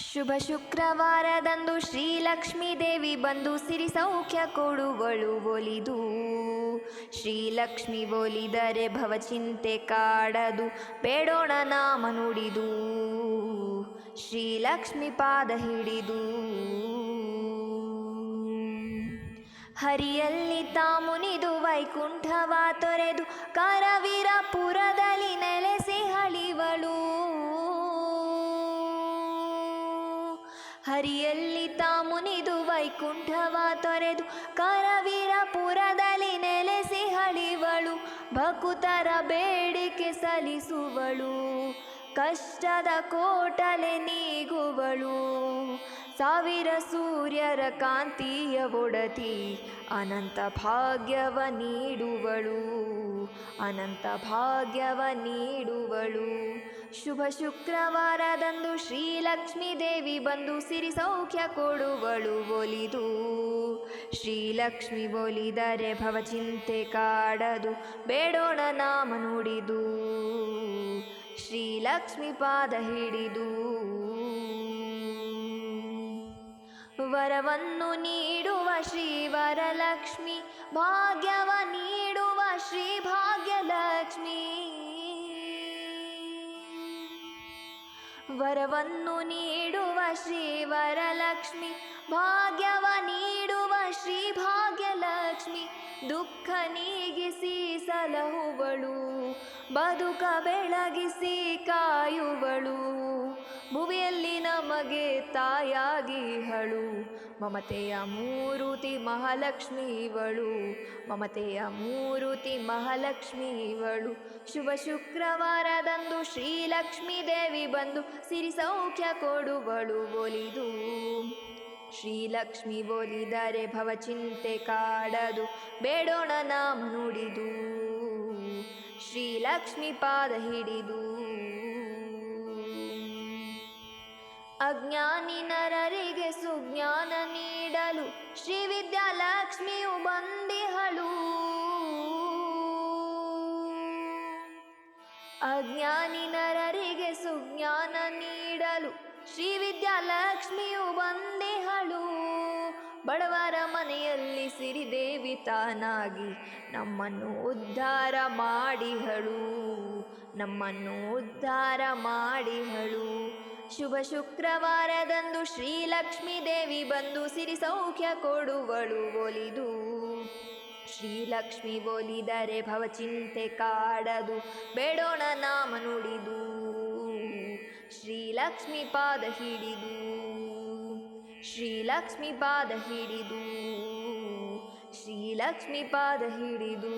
ಶುಭ ಶುಕ್ರವಾರದಂದು ಶ್ರೀಲಕ್ಷ್ಮೀ ದೇವಿ ಬಂದು ಸಿರಿ ಸೌಖ್ಯ ಕೊಡುವಳು ಒಲಿದು. ಶ್ರೀಲಕ್ಷ್ಮಿ ಒಲಿದರೆ ಭವಚಿಂತೆ ಕಾಡದು, ಬೇಡೋಣ ನಾಮ ನುಡಿದು. ಶ್ರೀಲಕ್ಷ್ಮಿ ಪಾದ ಹಿಡಿದು ಹರಿಯಲ್ಲಿ ತಾಮುನಿದು ವೈಕುಂಠವ ತೊರೆದು ಕರವೀರಪುರದಲ್ಲಿ ನೆಲೆಸಿ ಹಳಿವಳು. ಹರಿಯಲ್ಲಿ ತಾಮುನಿದು ವೈಕುಂಠವ ತೊರೆದು ಕರವೀರಪುರದಲ್ಲಿ ನೆಲೆಸಿ ಹಳಿವಳು. ಭಕುತರ ಬೇಡಿಕೆ ಸಲ್ಲಿಸುವಳು, ಕಷ್ಟದ ಕೋಟಲೆ ನೀಗುವಳು. ಸಾವಿರ ಸೂರ್ಯರ ಕಾಂತಿಯ ಒಡತಿ, ಅನಂತ ಭಾಗ್ಯವ ನೀಡುವಳು, ಅನಂತ ಭಾಗ್ಯವ ನೀಡುವಳು. ಶುಭ ಶುಕ್ರವಾರದಂದು ಶ್ರೀಲಕ್ಷ್ಮೀ ದೇವಿ ಬಂದು ಸಿರಿ ಸೌಖ್ಯ ಕೊಡುವಳು ಒಲಿದು. ಶ್ರೀಲಕ್ಷ್ಮಿ ಒಲಿದರೆ ಭವಚಿಂತೆ ಕಾಡದು, ಬೇಡೋಣ ನಾಮ ನುಡಿದು. ಶ್ರೀಲಕ್ಷ್ಮಿ ಪಾದ ಹಿಡಿದು ವರವನ್ನು ನೀಡುವ ಶ್ರೀ ವರಲಕ್ಷ್ಮಿ, ಭಾಗ್ಯವ ನೀಡುವ ಶ್ರೀ ಭಾಗ್ಯಲಕ್ಷ್ಮಿ. ವರವನ್ನು ನೀಡುವ ಶ್ರೀ ವರಲಕ್ಷ್ಮಿ, ಭಾಗ್ಯವ ನೀಡುವ ಶ್ರೀ ಭಾಗ್ಯಲಕ್ಷ್ಮಿ. ದುಃಖ ನೀಗಿಸಿ ಸಲಹುವಳು, ಬದುಕ ಬೆಳಗಿಸಿ ಕಾಯುವಳು. ಭುವಿಯಲ್ಲಿ ನಮಗೆ ತಾಯಾಗಿಹಳು, ಮಮತೆಯ ಮೂರುತಿ ಮಹಾಲಕ್ಷ್ಮಿ ಇವಳು, ಮಮತೆಯ ಮೂರುತಿ ಮಹಾಲಕ್ಷ್ಮಿ ಇವಳು. ಶುಭ ಶುಕ್ರವಾರದಂದು ಶ್ರೀಲಕ್ಷ್ಮೀ ದೇವಿ ಬಂದು ಸಿರಿ ಸೌಖ್ಯ ಕೊಡುವಳು ಒಲಿದು. ಶ್ರೀಲಕ್ಷ್ಮಿ ಒಲಿದರೆ ಭವಚಿಂತೆ ಕಾಡದು, ಬೇಡೋಣ ನಾಮ ನುಡಿದು. ಶ್ರೀಲಕ್ಷ್ಮಿ ಪಾದ ಹಿಡಿದು ಅಜ್ಞಾನಿ ನರರಿಗೆ ಸುಜ್ಞಾನ ನೀಡಲು ಶ್ರೀ ವಿದ್ಯಾಲಕ್ಷ್ಮಿಯು ಬಂದಿಹಳು. ಅಜ್ಞಾನಿ ನರರಿಗೆ ಸುಜ್ಞಾನ ನೀಡಲು ಶ್ರೀ ವಿದ್ಯಾಲಕ್ಷ್ಮಿಯು ಬಂದಿಹಳು. ಬಡವರ ಮನೆಯಲ್ಲಿ ಸಿರಿದೇವಿ ತಾನಾಗಿ ನಮ್ಮನ್ನು ಉದ್ಧಾರ ಮಾಡಿಹಳು, ನಮ್ಮನ್ನು ಉದ್ಧಾರ ಮಾಡಿಹಳು. ಶುಭ ಶುಕ್ರವಾರದಂದು ಶ್ರೀಲಕ್ಷ್ಮೀ ದೇವಿ ಬಂದು ಸಿರಿ ಸೌಖ್ಯ ಕೊಡುವಳು ಒಲಿದು. ಶ್ರೀಲಕ್ಷ್ಮಿ ಒಲಿದರೆ ಭವಚಿಂತೆ ಕಾಡದು, ಬೇಡೋಣ ನಾಮ ನುಡಿದು. ಶ್ರೀಲಕ್ಷ್ಮಿ ಪಾದ ಹಿಡಿದು ಶ್ರೀಲಕ್ಷ್ಮಿ ಪಾದ ಹಿಡಿದು ಶ್ರೀಲಕ್ಷ್ಮಿ ಪಾದ ಹಿಡಿದು